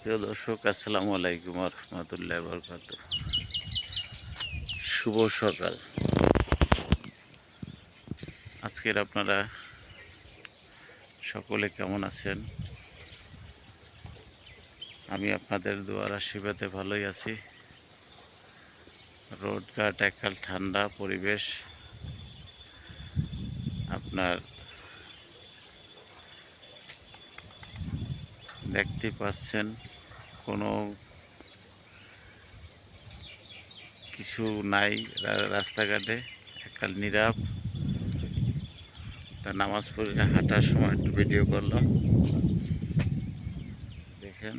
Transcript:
প্রিয় দর্শক, আসসালামু আলাইকুম রহমতুল্লাহ বরকাত। শুভ সকাল। আজকের আপনারা সকলে কেমন আছেন? আমি আপনাদের দোয়ার আশীর্বাদে ভালোই আছি। রোডঘাট এককাল ঠান্ডা পরিবেশ। আপনার দেখতে পাচ্ছেন কোনো কিছু নাই রাস্তাঘাটে, এককাল নীরব। তা নামাজ পড়ে হাঁটার সময় একটু ভিডিও করলাম, দেখেন।